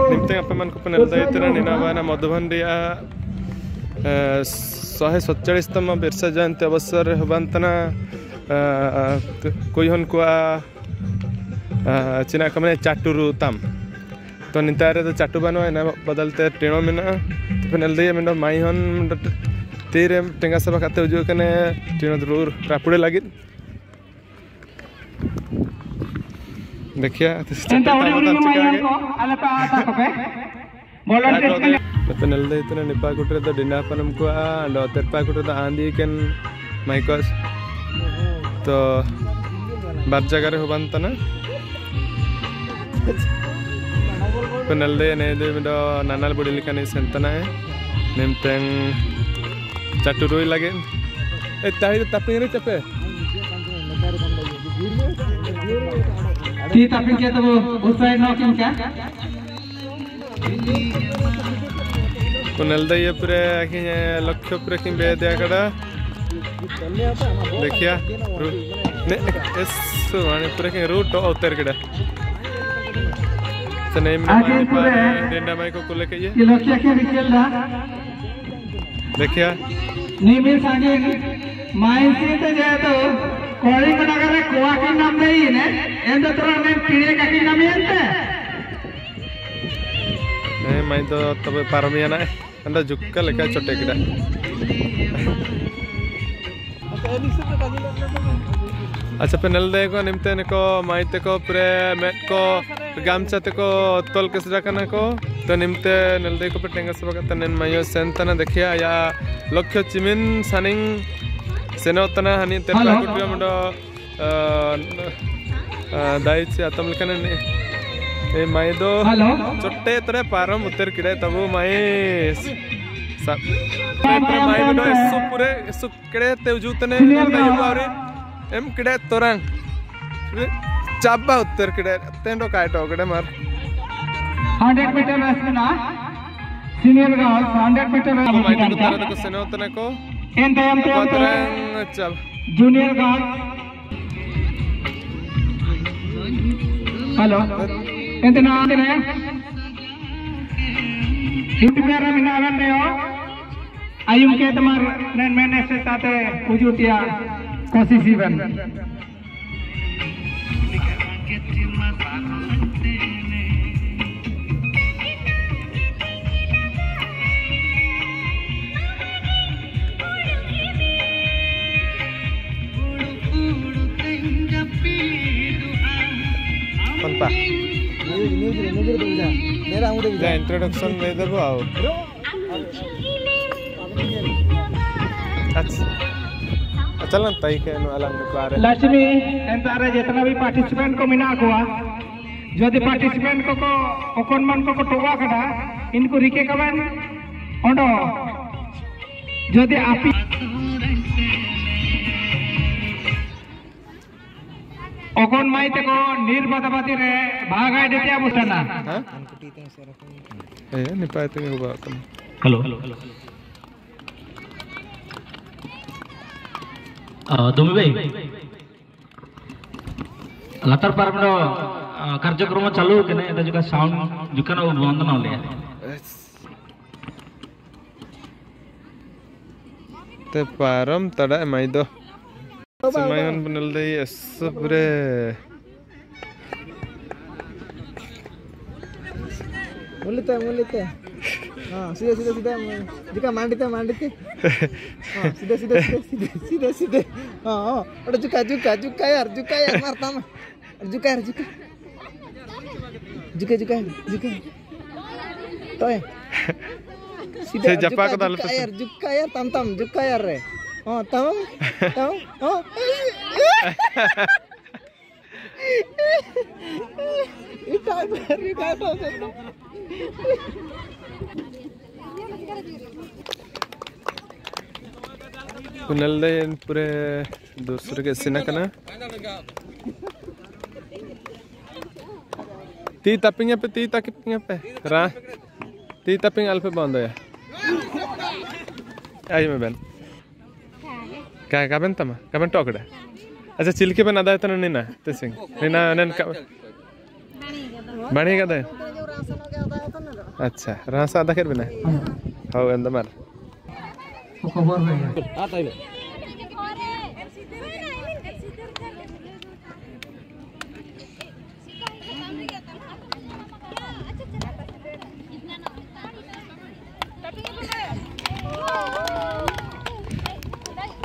निमते apa man ko panel dai tera nina bana Madhuban रिया 147तम बिरसा जयंती अवसर हबंतना कोई हन को चिना कमने चाटुरु तम तो नितारे तो चाटु बनो है ना बदलते टेणो में ना तो panel dai में माई हन तीरे टेंगा सब खाते उजो कने टेणो दूर रापुड़े लगी देखिए penel dai itu nipa kutre to dina panam ko ando terpa kutre to andi ken maikos to bar jaga re hobantana penel dai ne de do nanal bodi likani sentana nemteng chaturui lage tahi taping re chape ती तापिंग के तो उस side ना क्यों क्या penel dai पूरे आखिर लक्ष्य पूरे किं बे दिया करा देखिया ने ऐसे वाने पूरे किं रूट तो उतर करा तो नहीं मैंने पर डेंडा माई को कुले के ये लक्ष्य के रिचल ना देखिया नहीं मिल सांगे माइन से तो जाए तो कोड़ी बना करे कुआ के नाम नहीं है एंड तो ने पीड़े का के नाम है नहीं मैं तो तब पारमिया ना अंडा जुक्का लेकर छोटे किड़ा अच्छा penel dai ko nimte ne ko maite ko pre met ko gamcha te ko tol ke sra kana ko to nimte nel dai ko pe tenga saba ka tanen mayo sentana dekhiya ya lokho chimin saning senotana hani te pa kutri mondo dai chi atam lekana ne e mai do chotte tare param utter kide tabu mai sab pre mai do esu pure esu kide te ujutne dai pare em kide torang chabba utter kide tendo kai to kide mar 100 meter race में ना senior girls 100 meter race को mai do tara ko senotana ko en time torang chab junior girls hello ಎಂತನ ಆಂತನೆ ಇಂತ ಮೇರ ಮಿನಾಗನ್ ರೇಯೋ ayum ke tamar nen menes tate ujutia kosisiban Konpa ya introduction ले देबो आओ अच्छा ना तई के नो अलग को आ रहे लक्ष्मी एंतारे जितना भी पार्टिसिपेंट को मिना को जदि पार्टिसिपेंट को ओकन मन को टोवा कटा इनको रिके कवन ओंडो जदि आपी ओकन माइते को निर्बदबाती रे भागाय देतिया बुसना हां ए निपाते में होगा तुम हेलो दुमी भाई latar parmdo कार्यक्रम चालू के ने juga sound juga ना बंद ना ले ते पारम तड़ा माइदो समायन बनल दे सबरे मुलिते हां सीधा जिका मांडते हां सीधे हां ओटा जुका यार मारता मैं जुका तो है सीधा जपा को डाल जुका यार तम जुका यार रे हां तम हां ये काय तो पुनल दे पूरे दूसरे के सिना कना ती tapping पे रा ती tapping अल्फे बंद है आई में बन क्या काबन तमा काबन टोकड़ा अच्छा चिल्के पे नदा तना निना तेसिंग निना नन का बणी कदा अच्छा रासा आदा कर बिना हाउ एंड मार खबर है आता है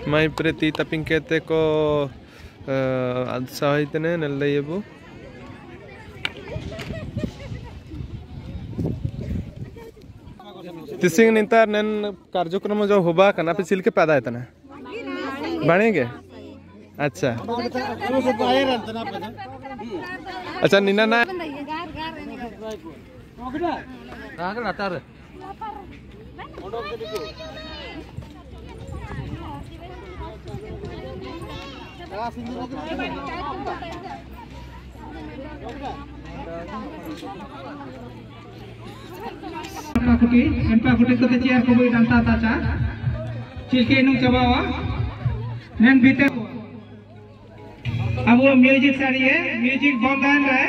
माई प्रति तपिंग कहते को साहित्य नल्ले ये वो तिसिंग निंता नन कार्यक्रम जो होबा कना पे चिल के पैदा है तना बनेंगे अच्छा अच्छा निना ना Pakuti ko ciar ko boy danta taca cilke nu cabawa nen bite अब वो म्यूजिक सारी है म्यूजिक बंदान रहा है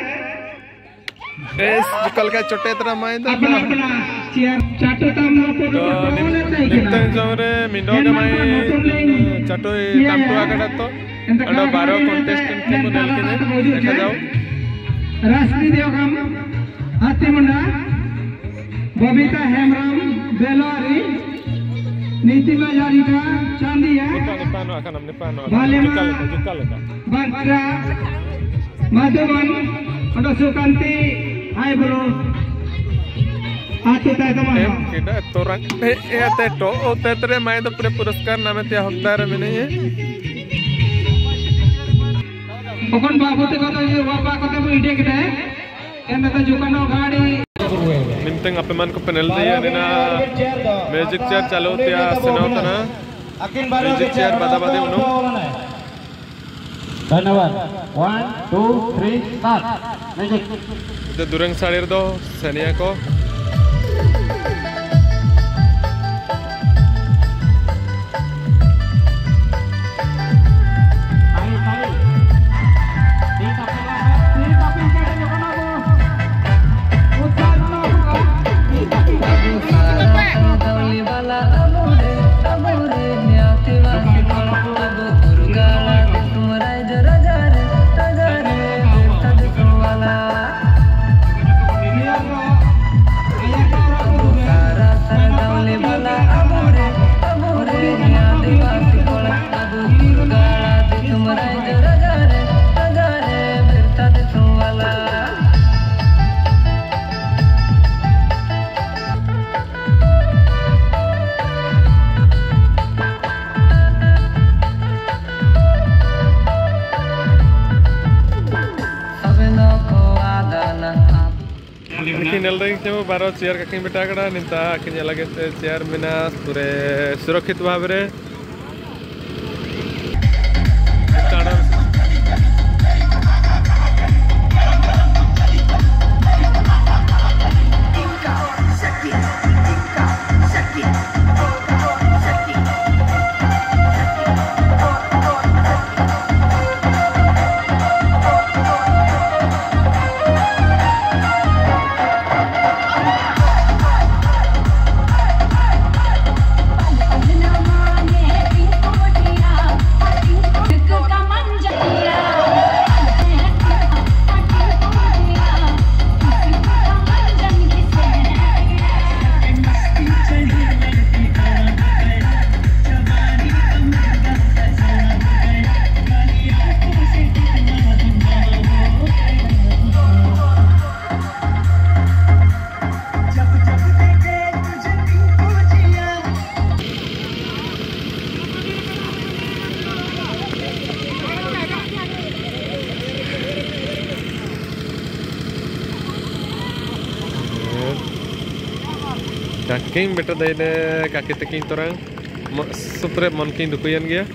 एस कल का छोटे तरह माय तो अपना अपना चियर चाटो ताम ना तो नित्तन जोरे मिंडो के माय चाटो तामटुआ कड़ा तो अंडो 12 कंटेस्टेंट के मॉडल के देखा जाओ राष्ट्रीय Devgam हाथीमुंडा Babita Hemram Bellary नीतिमा जारिका Chandia निपानो akan निपानो Balema Batra Madhavan Ada Sukanti Hai bro Atu tay teman kita orang te to te tere main तो पूरे पुरस्कार नामे ते हकदार में नहीं है Okon babu te kata ये बाबा कते वो ide kita है एंड तो जुकानो गाड़ी निंतंग अपमान को पेनल दिया निना मैजिक चेयर चालू तिया सेना तना मैजिक चेयर बादा-बादी उनो धन्यवाद 1 2 3 start magic itu durang salir do senia ko बारो चेयर का बेटा कड़ा निंता लगे चेयर मिना पूरे सुरक्षित भाव रे Kaking betul dah ini kaki teking orang super mungkin dukuyan dia.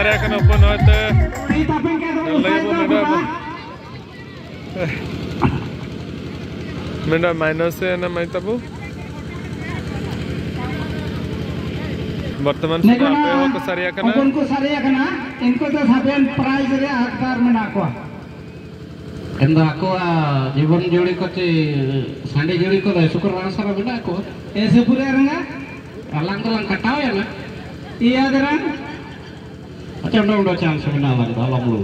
Sarya kan open hoite. Lagi bu menda minus na mai tabu. Berteman sudah apa yang ke Sarya kana? उनको Sarya kana, इनको तो साबिन prize रे हकदार में नाको Enda aku जीवन जोड़ी को चे संडे जोड़ी को शुक्र रासारा बिना aku ऐसे पूरे रंगा alang kataw ya na iya derang macam udah chance bina dalam lu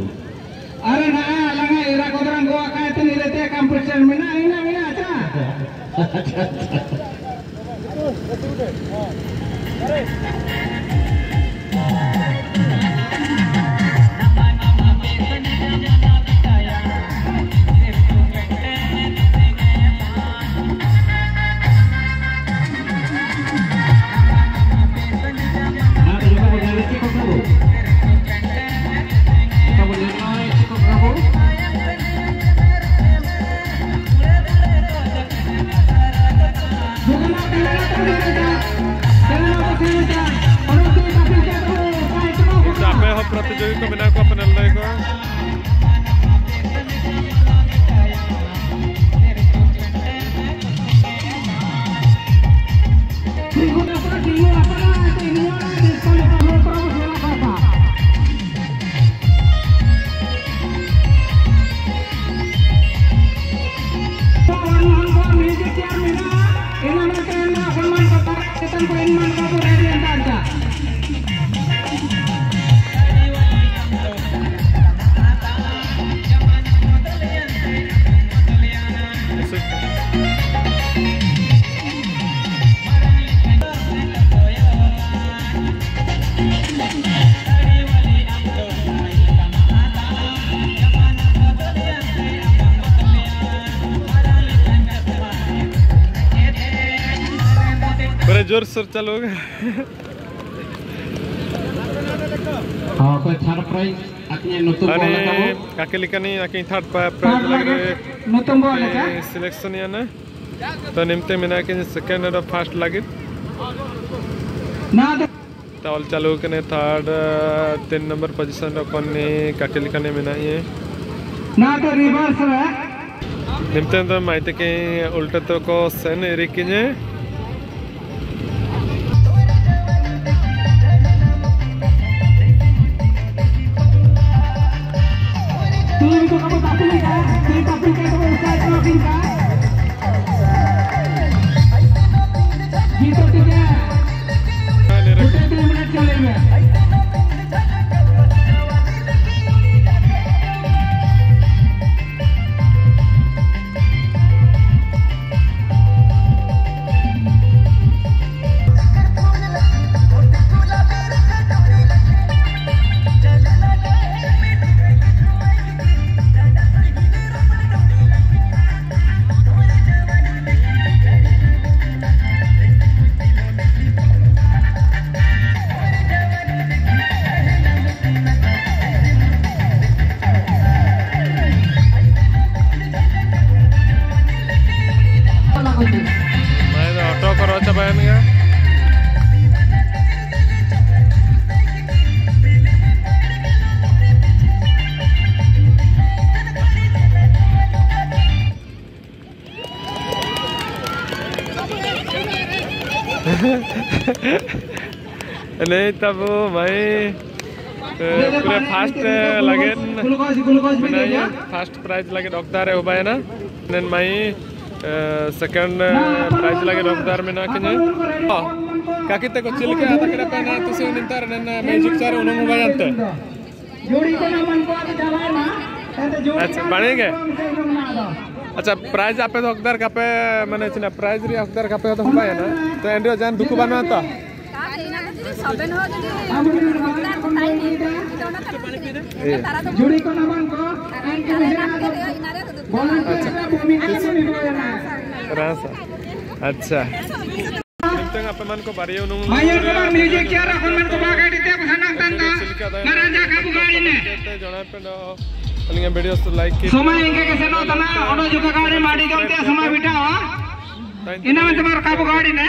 अरे ना लगा इरा को derang gua का itu nilai competition में ना ina acha प्रतियोगी को बिना को अपने लड़ाई को जोर से चलो कोई थर्ड प्राइज आखिnya nutup bola kamu kaki likani akhirnya third prize lagi nutup bola kan selection ya na तो निम्ते मिना के सेकंड और फर्स्ट लगे ना तो ऑल चालू कने थर्ड 3 नंबर पोजीशन रो कोने कके लिखने मिना ये ना तो रिवर्स है निम्ते तो माइते के उल्टे तो को सेन रिकिने टीम को कब तापी का टीम तापी का तो उसका टीम का जीतो ठीक है 2 मिनट चलेंगे नहीं तब भाई पूरे फर्स्ट लगे फर्स्ट प्राइज लगे डॉक्टर है उबाय ना नन माई सेकंड प्राइज लगे डॉक्टर में ना किने काकिते को चिल के आता करे पे ना तुसे निंतर नन मैजिक चार उन उबाय अंत जोड़ी को ना मन को आगे चला ना अच्छा बनेंगे अच्छा प्राइज आपे डॉक्टर का पे माने चिना प्राइज री डॉक्टर का पे तो उबाय ना तो एंडियो जान दुकु बना तो जोड़ी को नाम को अच्छा अपन को बारी म्यूजिक क्या अपन को बागा दिते खाना तंदा नराजा का बुगाड़ी ने जणा पे अलिंग वीडियो तो लाइक की समय इनके कैसे न तना ओडो जुका गाड़ी माडी गलते समय बिटा इना में तुम्हारा का बुगाड़ी ने